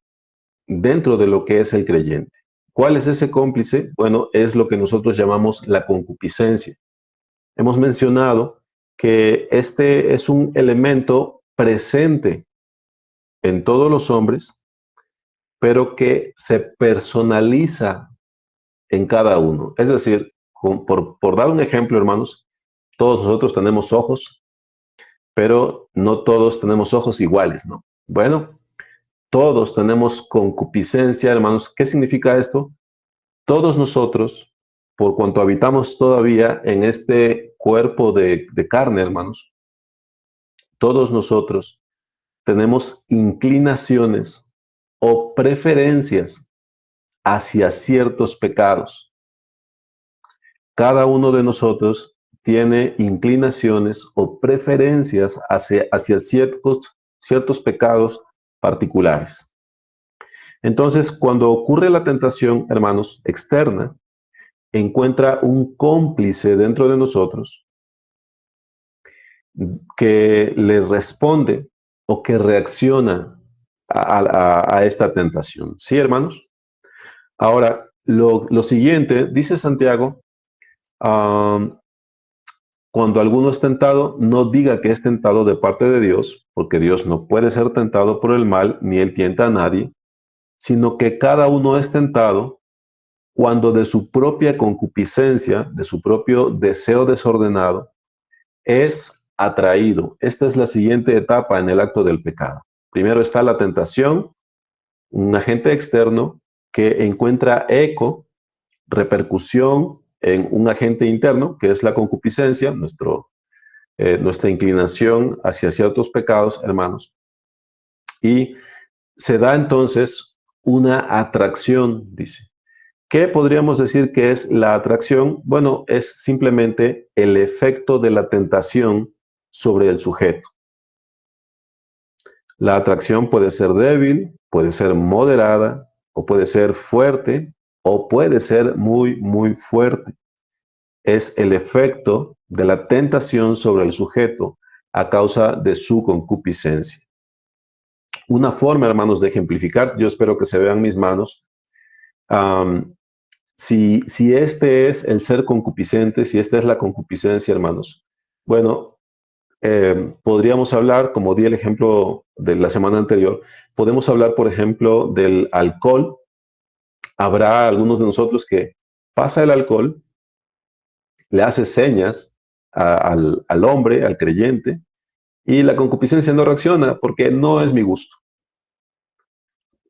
dentro de lo que es el creyente. ¿Cuál es ese cómplice? Bueno, es lo que nosotros llamamos la concupiscencia. hemos mencionado que este es un elemento presente en todos los hombres, pero que se personaliza en cada uno. Es decir, por dar un ejemplo, hermanos, todos nosotros tenemos ojos, pero no todos tenemos ojos iguales, ¿no? Bueno, todos tenemos concupiscencia, hermanos. ¿Qué significa esto? Todos nosotros, por cuanto habitamos todavía en este cuerpo de carne, hermanos, todos nosotros tenemos inclinaciones o preferencias hacia ciertos pecados. Cada uno de nosotros tiene inclinaciones o preferencias hacia ciertos pecados particulares. Entonces, cuando ocurre la tentación, hermanos, externa, encuentra un cómplice dentro de nosotros que le responde o que reacciona a esta tentación. ¿Sí, hermanos? Ahora, lo siguiente, dice Santiago, cuando alguno es tentado, no diga que es tentado de parte de Dios, porque Dios no puede ser tentado por el mal, ni él tienta a nadie, sino que cada uno es tentado cuando de su propia concupiscencia, de su propio deseo desordenado, es atraído. Esta es la siguiente etapa en el acto del pecado. Primero está la tentación, un agente externo que encuentra eco, repercusión en un agente interno, que es la concupiscencia, nuestra inclinación hacia ciertos pecados, hermanos. Y se da entonces una atracción, dice. ¿Qué podríamos decir que es la atracción? Bueno, es simplemente el efecto de la tentación sobre el sujeto. La atracción puede ser débil, puede ser moderada, o puede ser fuerte, o puede ser muy, muy fuerte. Es el efecto de la tentación sobre el sujeto a causa de su concupiscencia. Una forma, hermanos, de ejemplificar, yo espero que se vean mis manos, si este es el ser concupiscente, si esta es la concupiscencia, hermanos, bueno, podríamos hablar, como di el ejemplo de la semana anterior, podemos hablar, por ejemplo, del alcohol. Habrá algunos de nosotros que pasa el alcohol, le hace señas al hombre, al creyente, y la concupiscencia no reacciona porque no es mi gusto.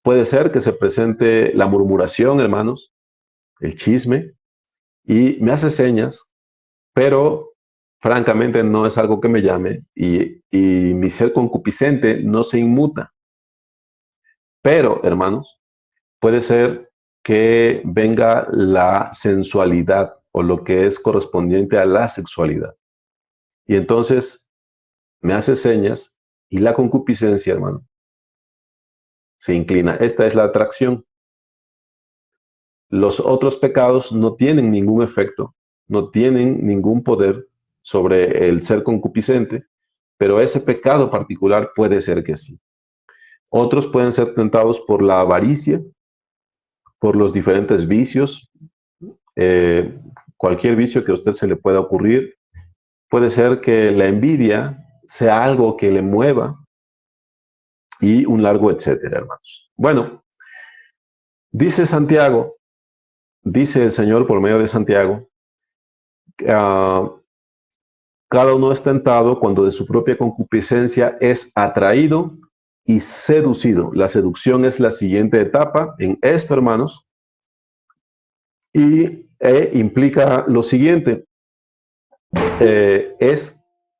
Puede ser que se presente la murmuración, hermanos, el chisme, y me hace señas, pero francamente no es algo que me llame y mi ser concupiscente no se inmuta. Pero, hermanos, puede ser que venga la sensualidad o lo que es correspondiente a la sexualidad. Y entonces me hace señas y la concupiscencia, hermano, se inclina. Esta es la atracción. Los otros pecados no tienen ningún efecto, no tienen ningún poder sobre el ser concupiscente, pero ese pecado particular puede ser que sí. Otros pueden ser tentados por la avaricia, por los diferentes vicios, eh, cualquier vicio que a usted se le pueda ocurrir. Puede ser que la envidia sea algo que le mueva y un largo etcétera, hermanos. Bueno, dice Santiago, dice el Señor por medio de Santiago, uh, cada uno es tentado cuando de su propia concupiscencia es atraído y seducido. La seducción es la siguiente etapa en esto, hermanos, y implica lo siguiente,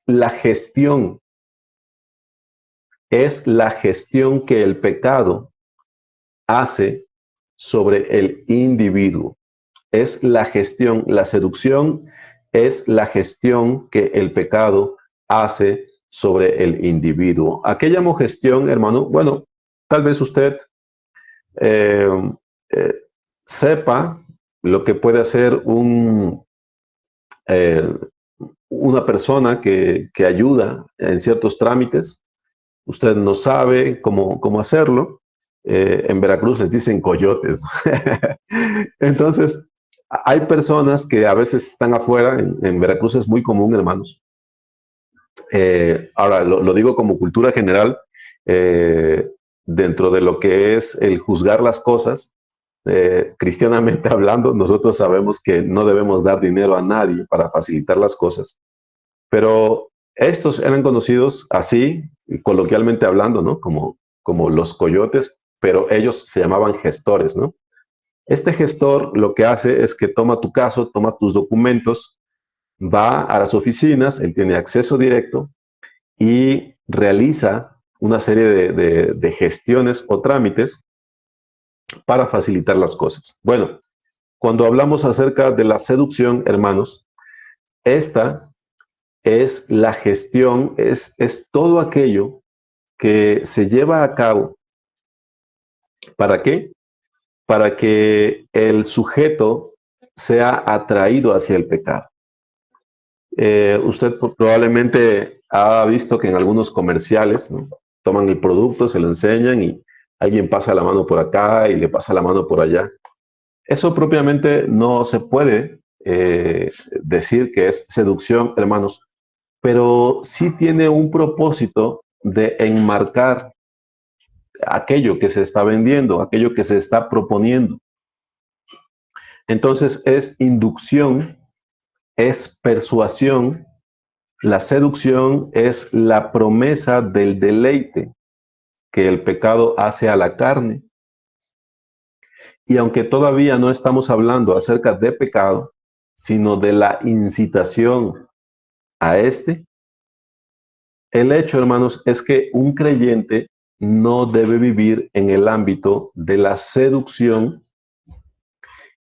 la gestión, es la gestión que el pecado hace sobre el individuo. Es la gestión, la seducción es la gestión que el pecado hace sobre el individuo. ¿A qué llamo gestión, hermano? Bueno, tal vez usted eh, eh, sepa lo que puede hacer una persona que ayuda en ciertos trámites. Usted no sabe cómo hacerlo. En Veracruz les dicen coyotes. Entonces, Hay personas que a veces están afuera, en Veracruz es muy común, hermanos. Ahora, lo digo como cultura general, eh, dentro de lo que es el juzgar las cosas, cristianamente hablando, nosotros sabemos que no debemos dar dinero a nadie para facilitar las cosas, pero estos eran conocidos así, coloquialmente hablando, ¿no? Como los coyotes, pero ellos se llamaban gestores, ¿no? Este gestor lo que hace es que toma tu caso, toma tus documentos, va a las oficinas, él tiene acceso directo y realiza una serie de gestiones o trámites para facilitar las cosas. Bueno, cuando hablamos acerca de la seducción, hermanos, esta es la gestión, es todo aquello que se lleva a cabo. ¿Para qué? Para que el sujeto sea atraído hacia el pecado. Usted probablemente ha visto que en algunos comerciales, ¿no?, toman el producto, se lo enseñan y alguien pasa la mano por acá y le pasa la mano por allá. Eso propiamente no se puede decir que es seducción, hermanos, pero sí tiene un propósito de enmarcar aquello que se está vendiendo, aquello que se está proponiendo. Entonces es inducción, es persuasión. La seducción es la promesa del deleite que el pecado hace a la carne. Y aunque todavía no estamos hablando acerca de pecado, sino de la incitación a este, el hecho, hermanos, es que un creyente no debe vivir en el ámbito de la seducción,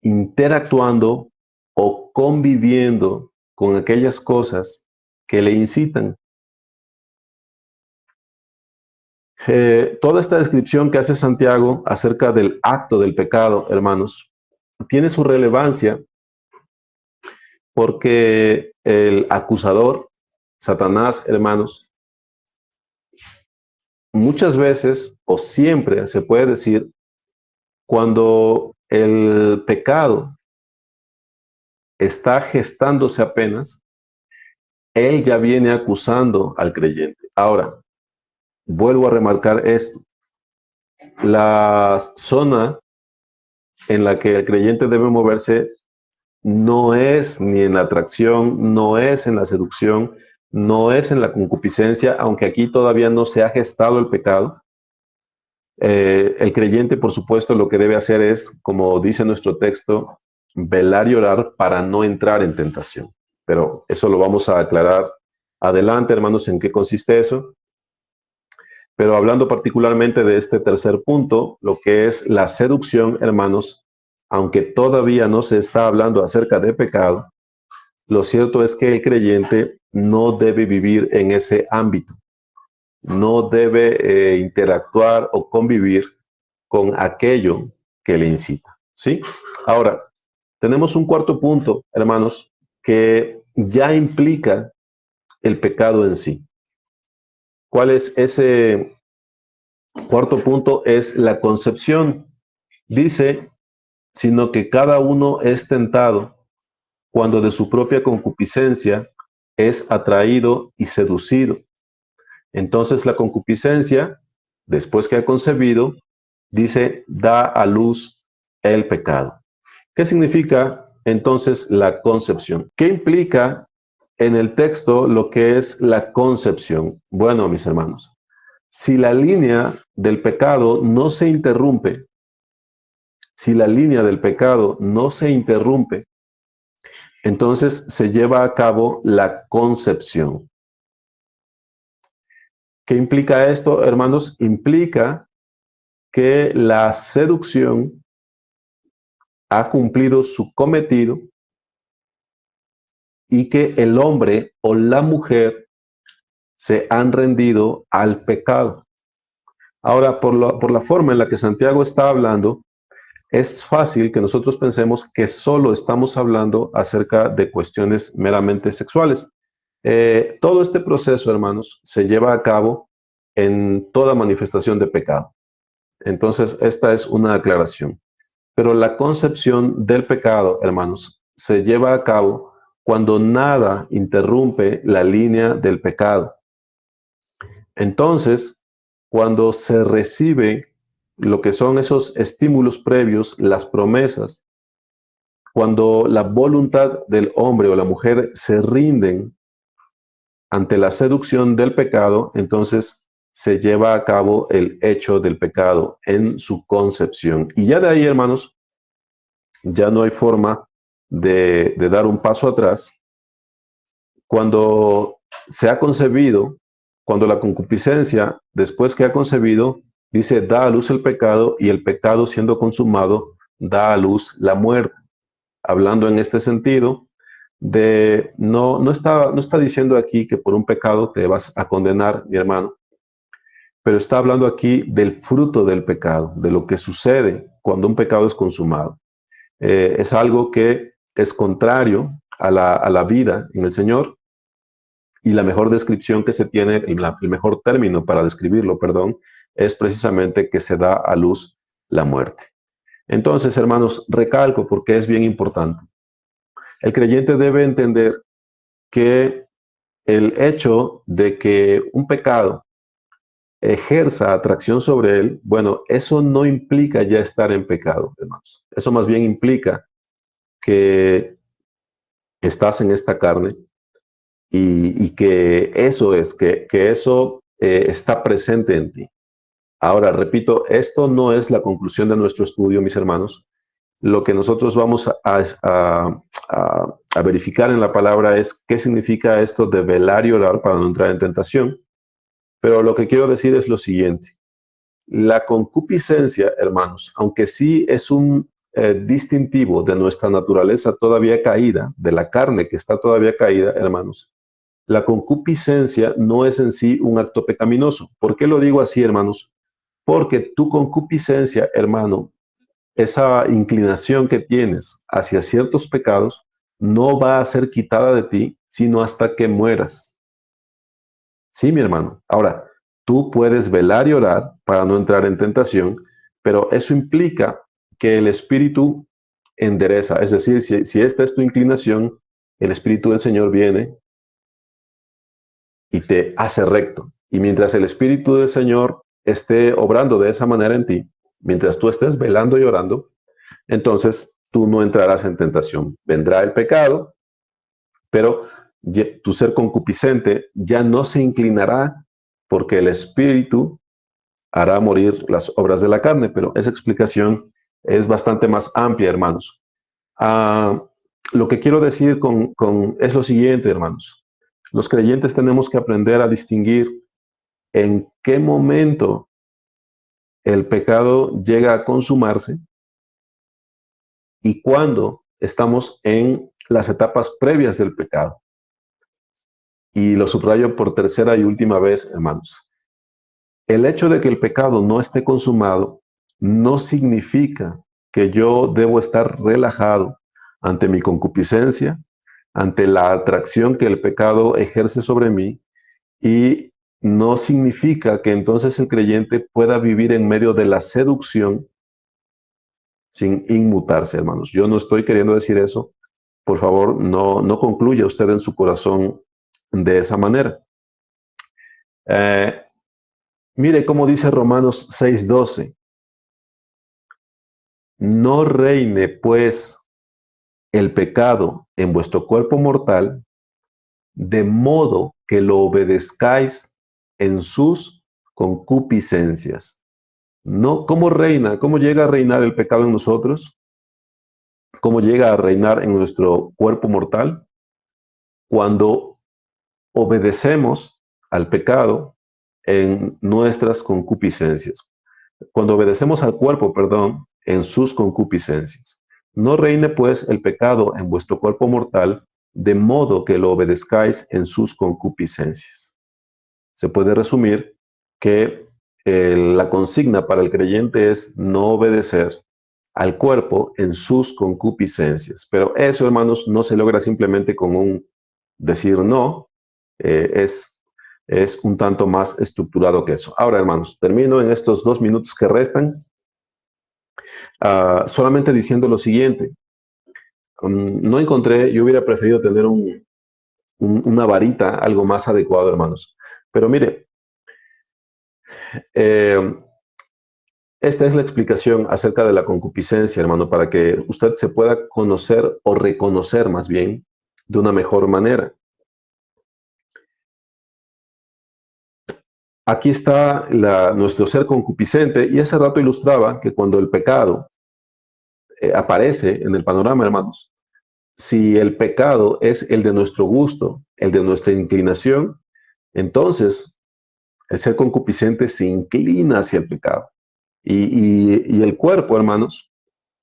interactuando o conviviendo con aquellas cosas que le incitan. Toda esta descripción que hace Santiago acerca del acto del pecado, hermanos, tiene su relevancia porque el acusador, Satanás, hermanos, muchas veces o siempre se puede decir, cuando el pecado está gestándose apenas, él ya viene acusando al creyente. Ahora, vuelvo a remarcar esto. La zona en la que el creyente debe moverse no es ni en la atracción, no es en la seducción, no es en la concupiscencia, aunque aquí todavía no se ha gestado el pecado. El creyente, por supuesto, lo que debe hacer es, como dice nuestro texto, velar y orar para no entrar en tentación. Pero eso lo vamos a aclarar adelante, hermanos, en qué consiste eso. Pero hablando particularmente de este tercer punto, lo que es la seducción, hermanos, aunque todavía no se está hablando acerca de pecado, lo cierto es que el creyente no debe vivir en ese ámbito, no debe interactuar o convivir con aquello que le incita, ¿sí? Ahora, tenemos un cuarto punto, hermanos, que ya implica el pecado en sí. ¿Cuál es ese cuarto punto? Es la concepción. Dice, sino que cada uno es tentado cuando de su propia concupiscencia es atraído y seducido. Entonces la concupiscencia, después que ha concebido, dice, da a luz el pecado. ¿Qué significa entonces la concepción? ¿Qué implica en el texto lo que es la concepción? Bueno, mis hermanos, si la línea del pecado no se interrumpe, si la línea del pecado no se interrumpe, entonces se lleva a cabo la concepción. ¿Qué implica esto, hermanos? Implica que la seducción ha cumplido su cometido y que el hombre o la mujer se han rendido al pecado. Ahora, por la forma en la que Santiago está hablando, es fácil que nosotros pensemos que solo estamos hablando acerca de cuestiones meramente sexuales. Todo este proceso, hermanos, se lleva a cabo en toda manifestación de pecado. Entonces, esta es una aclaración. Pero la concepción del pecado, hermanos, se lleva a cabo cuando nada interrumpe la línea del pecado. Entonces, cuando se recibe lo que son esos estímulos previos, las promesas, cuando la voluntad del hombre o la mujer se rinden ante la seducción del pecado, entonces se lleva a cabo el hecho del pecado en su concepción. Y ya de ahí, hermanos, ya no hay forma de dar un paso atrás. Cuando se ha concebido, cuando la concupiscencia, después que ha concebido, dice, da a luz el pecado, y el pecado siendo consumado, da a luz la muerte. Hablando en este sentido, no está diciendo aquí que por un pecado te vas a condenar, mi hermano, pero está hablando aquí del fruto del pecado, de lo que sucede cuando un pecado es consumado. Es algo que es contrario a la vida en el Señor, y la mejor descripción que se tiene, el mejor término para describirlo, perdón, es precisamente que se da a luz la muerte. Entonces, hermanos, recalco porque es bien importante. El creyente debe entender que el hecho de que un pecado ejerza atracción sobre él, bueno, eso no implica ya estar en pecado, hermanos. Eso más bien implica que estás en esta carne, y que eso es, que eso está presente en ti. Ahora, repito, esto no es la conclusión de nuestro estudio, mis hermanos. Lo que nosotros vamos a verificar en la palabra es qué significa esto de velar y orar para no entrar en tentación. Pero lo que quiero decir es lo siguiente. La concupiscencia, hermanos, aunque sí es un distintivo de nuestra naturaleza todavía caída, de la carne que está todavía caída, hermanos, la concupiscencia no es en sí un acto pecaminoso. ¿Por qué lo digo así, hermanos? Porque tu concupiscencia, hermano, esa inclinación que tienes hacia ciertos pecados, no va a ser quitada de ti, sino hasta que mueras. Sí, mi hermano. Ahora, tú puedes velar y orar para no entrar en tentación, pero eso implica que el Espíritu endereza. Es decir, si esta es tu inclinación, el Espíritu del Señor viene y te hace recto. Y mientras el Espíritu del Señor esté obrando de esa manera en ti, mientras tú estés velando y orando, entonces tú no entrarás en tentación. Vendrá el pecado, pero tu ser concupiscente ya no se inclinará, porque el Espíritu hará morir las obras de la carne. Pero esa explicación es bastante más amplia, hermanos. Ah, lo que quiero decir es lo siguiente, hermanos. Los creyentes tenemos que aprender a distinguir en qué momento el pecado llega a consumarse y cuándo estamos en las etapas previas del pecado. Y lo subrayo por tercera y última vez, hermanos. El hecho de que el pecado no esté consumado no significa que yo debo estar relajado ante mi concupiscencia, ante la atracción que el pecado ejerce sobre mí, y no significa que entonces el creyente pueda vivir en medio de la seducción sin inmutarse, hermanos. Yo no estoy queriendo decir eso. Por favor, no concluya usted en su corazón de esa manera. Eh, Mire cómo dice Romanos 6:12. No reine, pues, el pecado en vuestro cuerpo mortal, de modo que lo obedezcáis en sus concupiscencias. No, ¿cómo reina? ¿Cómo llega a reinar el pecado en nosotros? ¿Cómo llega a reinar en nuestro cuerpo mortal? Cuando obedecemos al pecado en nuestras concupiscencias. Cuando obedecemos al cuerpo, perdón, en sus concupiscencias. No reine pues el pecado en vuestro cuerpo mortal, de modo que lo obedezcáis en sus concupiscencias. Se puede resumir que la consigna para el creyente es no obedecer al cuerpo en sus concupiscencias. Pero eso, hermanos, no se logra simplemente con un decir no, eh, es, es un tanto más estructurado que eso. Ahora, hermanos, termino en estos 2 minutos que restan solamente diciendo lo siguiente. No encontré, yo hubiera preferido tener una varita, algo más adecuado, hermanos. Pero mire, eh, esta es la explicación acerca de la concupiscencia, hermano, para que usted se pueda conocer o reconocer más bien de una mejor manera. Aquí está nuestro ser concupiscente y hace rato ilustraba que cuando el pecado aparece en el panorama, hermanos, si el pecado es el de nuestro gusto, el de nuestra inclinación, entonces el ser concupiscente se inclina hacia el pecado. Y el cuerpo, hermanos,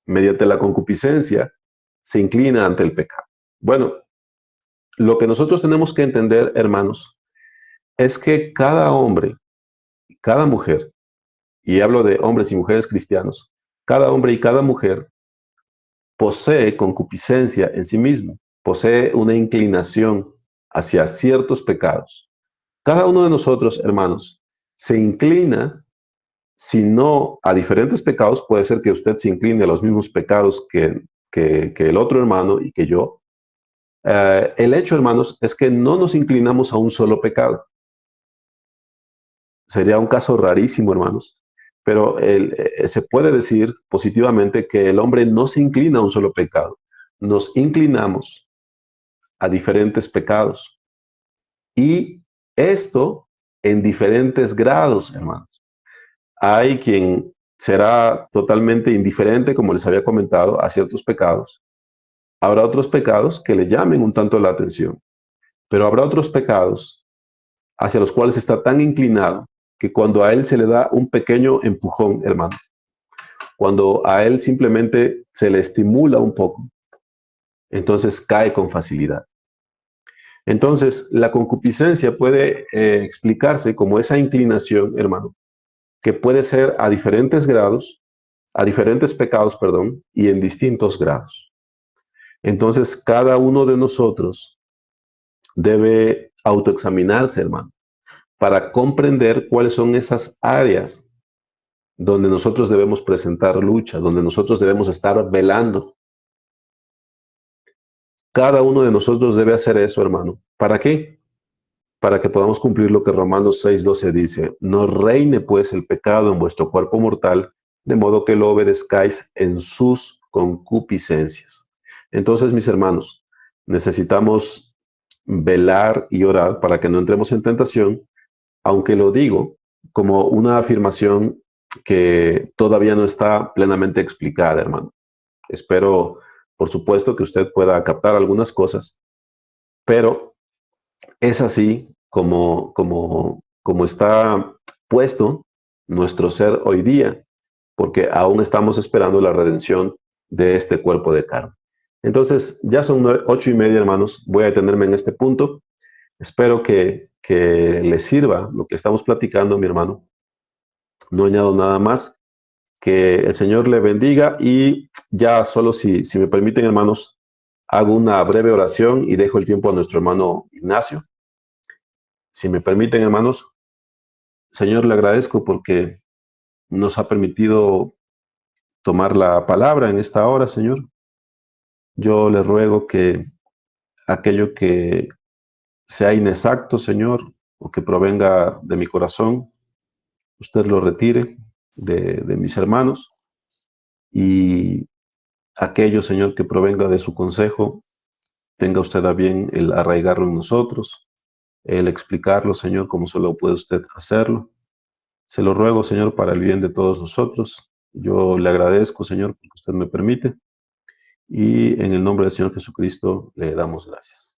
mediante la concupiscencia, se inclina ante el pecado. Bueno, lo que nosotros tenemos que entender, hermanos, es que cada hombre, cada mujer, y hablo de hombres y mujeres cristianos, cada hombre y cada mujer posee concupiscencia en sí mismo, posee una inclinación hacia ciertos pecados. Cada uno de nosotros, hermanos, se inclina, si no a diferentes pecados, puede ser que usted se incline a los mismos pecados que el otro hermano y que yo. El hecho, hermanos, es que no nos inclinamos a un solo pecado. Sería un caso rarísimo, hermanos, pero se puede decir positivamente que el hombre no se inclina a un solo pecado. Nos inclinamos a diferentes pecados. Y esto en diferentes grados, hermanos. Hay quien será totalmente indiferente, como les había comentado, a ciertos pecados. Habrá otros pecados que le llamen un tanto la atención, pero habrá otros pecados hacia los cuales está tan inclinado que cuando a él se le da un pequeño empujón, hermano, cuando a él simplemente se le estimula un poco, entonces cae con facilidad. Entonces, la concupiscencia puede explicarse como esa inclinación, hermano, que puede ser a diferentes grados, a diferentes pecados, perdón, y en distintos grados. Entonces, cada uno de nosotros debe autoexaminarse, hermano, para comprender cuáles son esas áreas donde nosotros debemos presentar lucha, donde nosotros debemos estar velando. Cada uno de nosotros debe hacer eso, hermano. ¿Para qué? Para que podamos cumplir lo que Romanos 6:12 dice. No reine pues el pecado en vuestro cuerpo mortal, de modo que lo obedezcáis en sus concupiscencias. Entonces, mis hermanos, necesitamos velar y orar para que no entremos en tentación, aunque lo digo como una afirmación que todavía no está plenamente explicada, hermano. Espero, por supuesto, que usted pueda captar algunas cosas, pero es así como está puesto nuestro ser hoy día, porque aún estamos esperando la redención de este cuerpo de carne. Entonces, ya son 8:30, hermanos. Voy a detenerme en este punto. Espero que les sirva lo que estamos platicando, mi hermano. No añado nada más. Que el Señor le bendiga y ya solo si me permiten, hermanos, hago una breve oración y dejo el tiempo a nuestro hermano Ignacio. Si me permiten, hermanos, Señor, le agradezco porque nos ha permitido tomar la palabra en esta hora, Señor. Yo le ruego que aquello que sea inexacto, Señor, o que provenga de mi corazón, usted lo retire de mis hermanos y aquello, Señor, que provenga de su consejo, tenga usted a bien el arraigarlo en nosotros, el explicarlo, Señor, como solo puede usted hacerlo. Se lo ruego, Señor, para el bien de todos nosotros. Yo le agradezco, Señor, porque usted me permite. Y en el nombre del Señor Jesucristo le damos gracias.